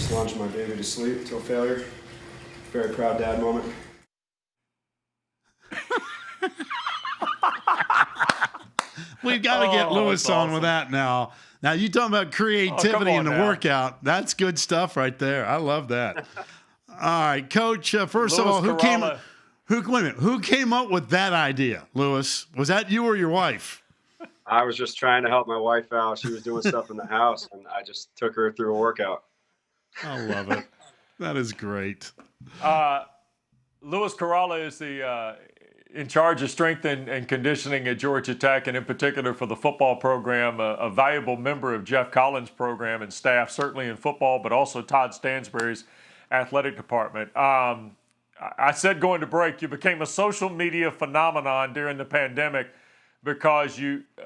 just launched my baby to sleep till failure. Very proud dad moment. We've got to get Lewis on awesome. with that now. Now, you talking about creativity in the workout. That's good stuff right there. I love that. All right, Coach, first of all, who came up with that idea, Lewis? Was that you or your wife? I was just trying to help my wife out. She was doing stuff in the house, and I just took her through a workout. I love it. That is great. Louis Caralla is the in charge of strength and conditioning at Georgia Tech, and in particular for the football program, a valuable member of Jeff Collins' program and staff, certainly in football, but also Todd Stansbury's athletic department. I said going to break, you became a social media phenomenon during the pandemic because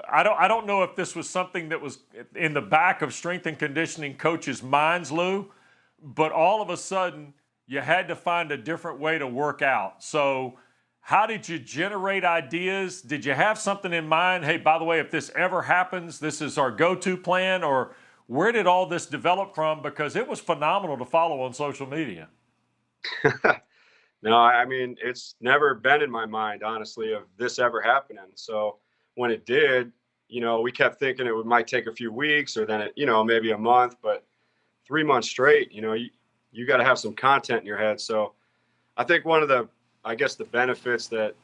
I don't know if this was something that was in the back of strength and conditioning coaches' minds, Lou, but all of a sudden you had to find a different way to work out. So how did you generate ideas? Did you have something in mind? Hey, by the way, if this ever happens, this is our go-to plan, or where did all this develop from? Because it was phenomenal to follow on social media. No, I mean, it's never been in my mind, honestly, of this ever happening. So when it did, we kept thinking it might take a few weeks or then, maybe a month, but 3 months straight, you got to have some content in your head. So I think one of the benefits that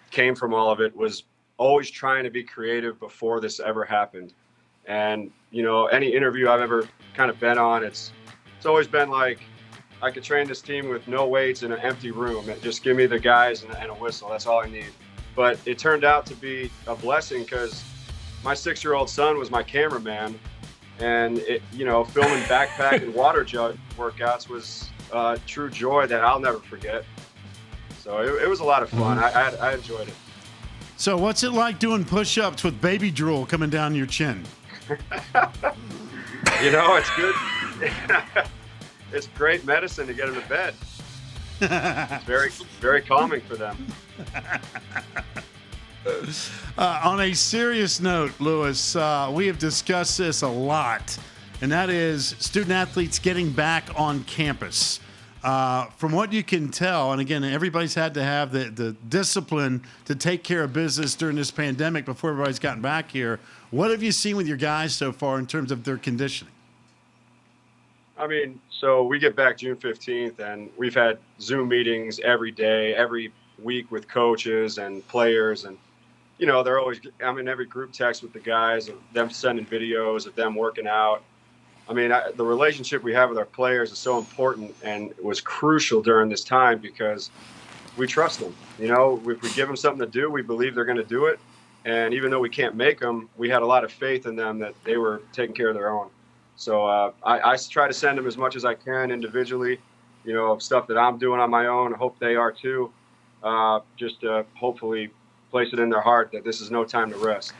came from all of it was always trying to be creative before this ever happened. And, any interview I've ever kind of been on, it's always been like, I could train this team with no weights in an empty room. Just give me the guys and a whistle. That's all I need. But it turned out to be a blessing because my 6-year-old son was my cameraman. And, filming backpack and water jug workouts was true joy that I'll never forget. So it was a lot of fun. I enjoyed it. So what's it like doing push-ups with baby drool coming down your chin? It's good. It's great medicine to get them to bed. It's very, very calming for them. On a serious note, Lewis, we have discussed this a lot, and that is student-athletes getting back on campus. From what you can tell, and again, everybody's had to have the discipline to take care of business during this pandemic before everybody's gotten back here. What have you seen with your guys so far in terms of their conditioning? I mean, so we get back June 15th, and we've had Zoom meetings every day, every week with coaches and players. And, they're always, I'm in every group text with the guys, of them sending videos of them working out. I mean, the relationship we have with our players is so important, and it was crucial during this time because we trust them. If we give them something to do, we believe they're going to do it. And even though we can't make them, we had a lot of faith in them that they were taking care of their own. So I try to send them as much as I can individually, stuff that I'm doing on my own. I hope they are too, just to hopefully place it in their heart that this is no time to rest.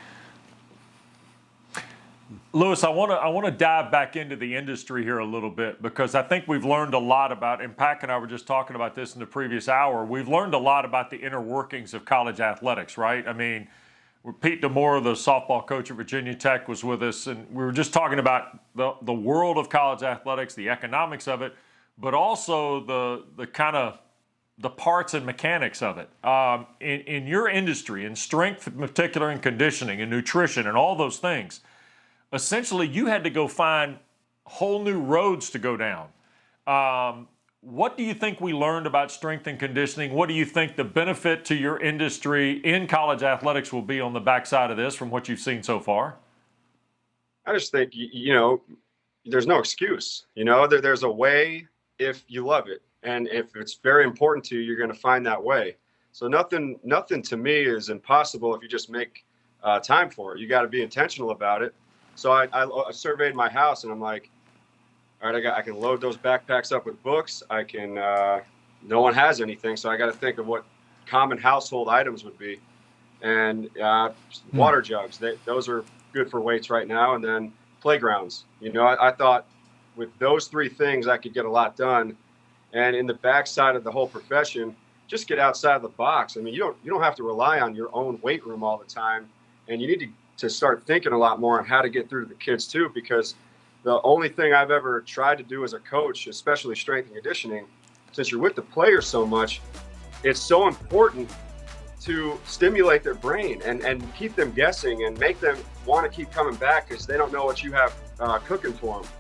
Louis, I want to dive back into the industry here a little bit because I think we've learned a lot about, and Pack and I were just talking about this in the previous hour, we've learned a lot about the inner workings of college athletics, right? I mean, Pete DeMore, the softball coach at Virginia Tech, was with us, and we were just talking about the world of college athletics, the economics of it, but also the kind of the parts and mechanics of it. In your industry, in strength in particular, and conditioning and nutrition and all those things, essentially you had to go find whole new roads to go down. What do you think we learned about strength and conditioning? What do you think the benefit to your industry in college athletics will be on the backside of this from what you've seen so far? I just think, there's no excuse. There's a way if you love it. And if it's very important to you, you're going to find that way. So nothing to me is impossible if you just make time for it. You got to be intentional about it. So I surveyed my house, and I'm like, all right, I can load those backpacks up with books. I can, no one has anything. So I got to think of what common household items would be. And water jugs, those are good for weights right now. And then playgrounds. I thought with those 3 things, I could get a lot done. And in the backside of the whole profession, just get outside of the box. I mean, you don't have to rely on your own weight room all the time. And you need to start thinking a lot more on how to get through to the kids too, because the only thing I've ever tried to do as a coach, especially strength and conditioning, since you're with the players so much, it's so important to stimulate their brain and keep them guessing and make them want to keep coming back because they don't know what you have cooking for them.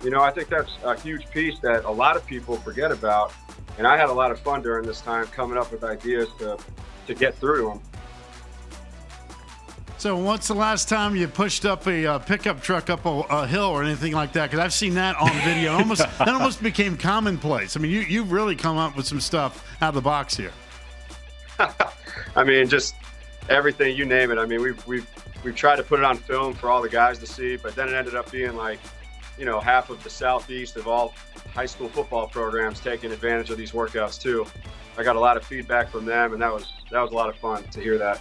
You know, I think that's a huge piece that a lot of people forget about. And I had a lot of fun during this time coming up with ideas to get through to them. So what's the last time you pushed up a pickup truck up a hill or anything like that? Because I've seen that on video. That almost became commonplace. I mean, you've really come up with some stuff out of the box here. I mean, just everything, you name it. I mean, we've tried to put it on film for all the guys to see, but then it ended up being like, you know, half of the southeast of all high school football programs taking advantage of these workouts too. I got a lot of feedback from them, and that was a lot of fun to hear that.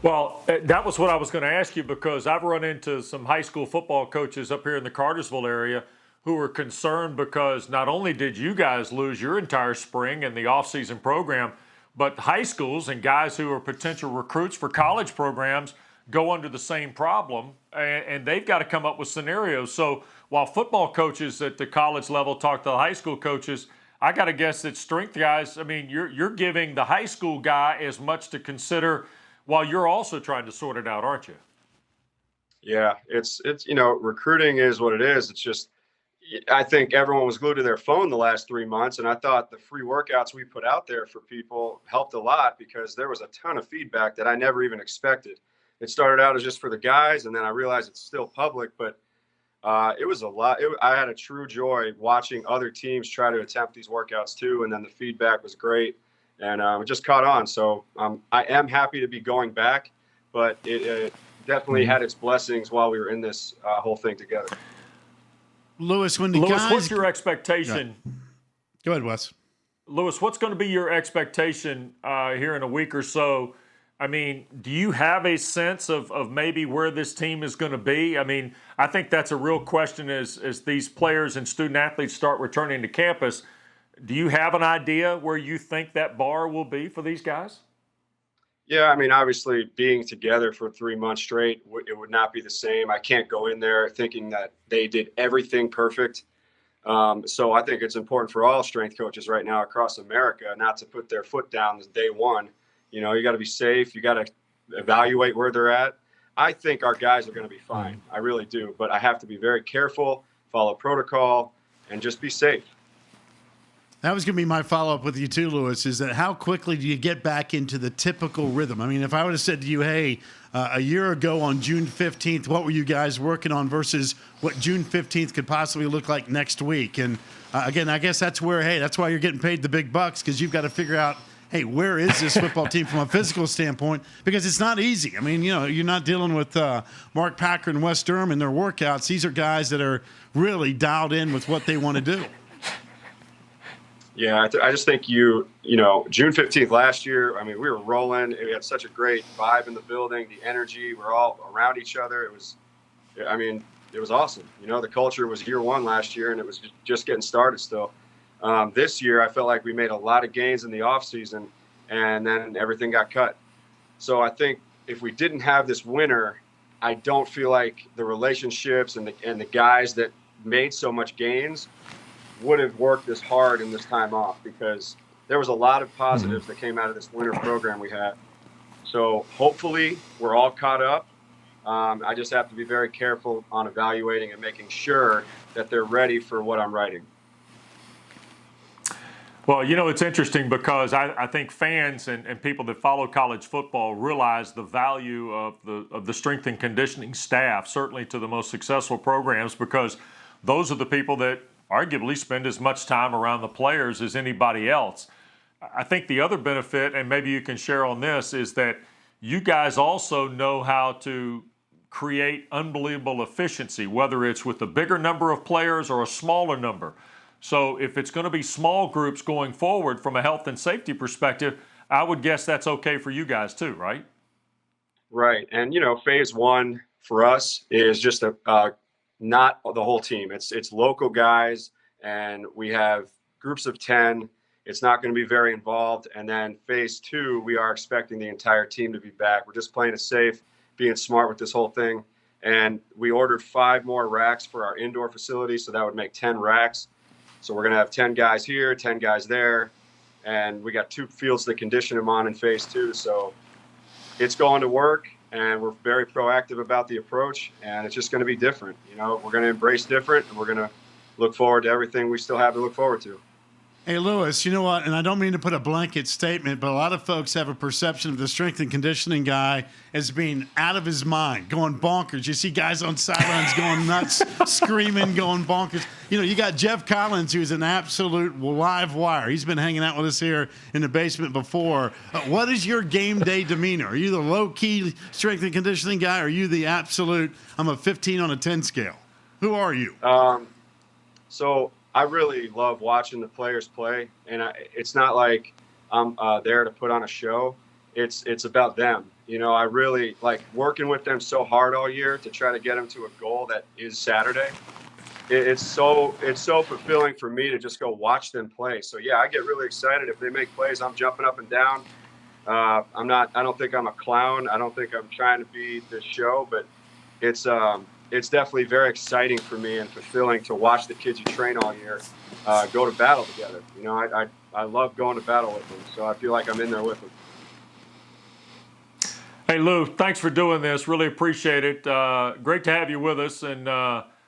Well, that was what I was going to ask you, because I've run into some high school football coaches up here in the Cartersville area who were concerned because not only did you guys lose your entire spring and the offseason program, but high schools and guys who are potential recruits for college programs go under the same problem, and they've got to come up with scenarios. So while football coaches at the college level talk to the high school coaches, I got to guess that strength guys, I mean, you're giving the high school guy as much to consider while you're also trying to sort it out, aren't you? Yeah, it's you know, recruiting is what it is. It's just, I think everyone was glued to their phone the last 3 months, and I thought the free workouts we put out there for people helped a lot because there was a ton of feedback that I never even expected. It started out as just for the guys, and then I realized it's still public, but it was a lot. I had a true joy watching other teams try to attempt these workouts too, and then the feedback was great. And it just caught on. So I am happy to be going back, but it definitely had its blessings while we were in this whole thing together. Lewis, when the Lewis, guys... what's your expectation? Yeah. Go ahead, Wes. Lewis, what's going to be your expectation here in a week or so? I mean, do you have a sense of maybe where this team is going to be? I mean, I think that's a real question as these players and student athletes start returning to campus. Do you have an idea where you think that bar will be for these guys? Yeah, I mean, obviously being together for 3 months straight, it would not be the same. I can't go in there thinking that they did everything perfect. So I think it's important for all strength coaches right now across America not to put their foot down day one. You know, you got to be safe. You got to evaluate where they're at. I think our guys are going to be fine. I really do. But I have to be very careful, follow protocol, and just be safe. That was going to be my follow-up with you too, Lewis, is that how quickly do you get back into the typical rhythm? I mean, if I would have said to you, hey, a year ago on June 15th, what were you guys working on versus what June 15th could possibly look like next week? And again, I guess that's where, hey, that's why you're getting paid the big bucks, because you've got to figure out, hey, where is this football team from a physical standpoint? Because it's not easy. I mean, you know, you're not dealing with Mark Packer and Wes Durham and their workouts. These are guys that are really dialed in with what they want to do. Yeah, I just think you know, June 15th last year, I mean, we were rolling. We had such a great vibe in the building, the energy. We're all around each other. It was awesome. You know, the culture was year one last year, and it was just getting started still. This year, I felt like we made a lot of gains in the offseason, and then everything got cut. So I think if we didn't have this winter, I don't feel like the relationships and the guys that made so much gains would have worked this hard in this time off, because there was a lot of positives that came out of this winter program we had. So hopefully we're all caught up. I just have to be very careful on evaluating and making sure that they're ready for what I'm writing. Well, you know, it's interesting because I think fans and people that follow college football realize the value of the strength and conditioning staff, certainly to the most successful programs, because those are the people that arguably spend as much time around the players as anybody else. I think the other benefit, and maybe you can share on this, is that you guys also know how to create unbelievable efficiency, whether it's with a bigger number of players or a smaller number. So if it's going to be small groups going forward from a health and safety perspective, I would guess that's okay for you guys too, right? Right. And, you know, phase one for us is just not the whole team. It's local guys, and we have groups of 10. It's not going to be very involved. And then phase two, we are expecting the entire team to be back. We're just playing it safe, being smart with this whole thing. And we ordered 5 more racks for our indoor facility, so that would make 10 racks. So we're going to have 10 guys here, 10 guys there, and we got 2 fields to condition them on in phase 2. So it's going to work, and we're very proactive about the approach, and it's just going to be different. You know, we're going to embrace different, and we're going to look forward to everything we still have to look forward to. Hey, Lewis, you know what? And I don't mean to put a blanket statement, but a lot of folks have a perception of the strength and conditioning guy as being out of his mind, going bonkers. You see guys on sidelines going nuts, screaming, going bonkers. You know, you got Jeff Collins, who's an absolute live wire. He's been hanging out with us here in the basement before. What is your game day demeanor? Are you the low-key strength and conditioning guy, or are you the absolute, I'm a 15 on a 10 scale? Who are you? So I really love watching the players play, and it's not like I'm there to put on a show. It's about them. You know, I really like working with them so hard all year to try to get them to a goal that is Saturday. It's so fulfilling for me to just go watch them play. So yeah, I get really excited if they make plays. I'm jumping up and down. I don't think I'm a clown. I don't think I'm trying to be the show, but it's definitely very exciting for me and fulfilling to watch the kids you train all year go to battle together. You know, I love going to battle with them, so I feel like I'm in there with them. Hey, Lou, thanks for doing this. Really appreciate it. Great to have you with us, and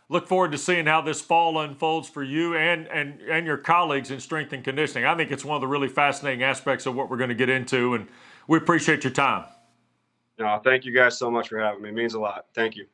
look forward to seeing how this fall unfolds for you and your colleagues in strength and conditioning. I think it's one of the really fascinating aspects of what we're going to get into, and we appreciate your time. No, thank you guys so much for having me. It means a lot. Thank you.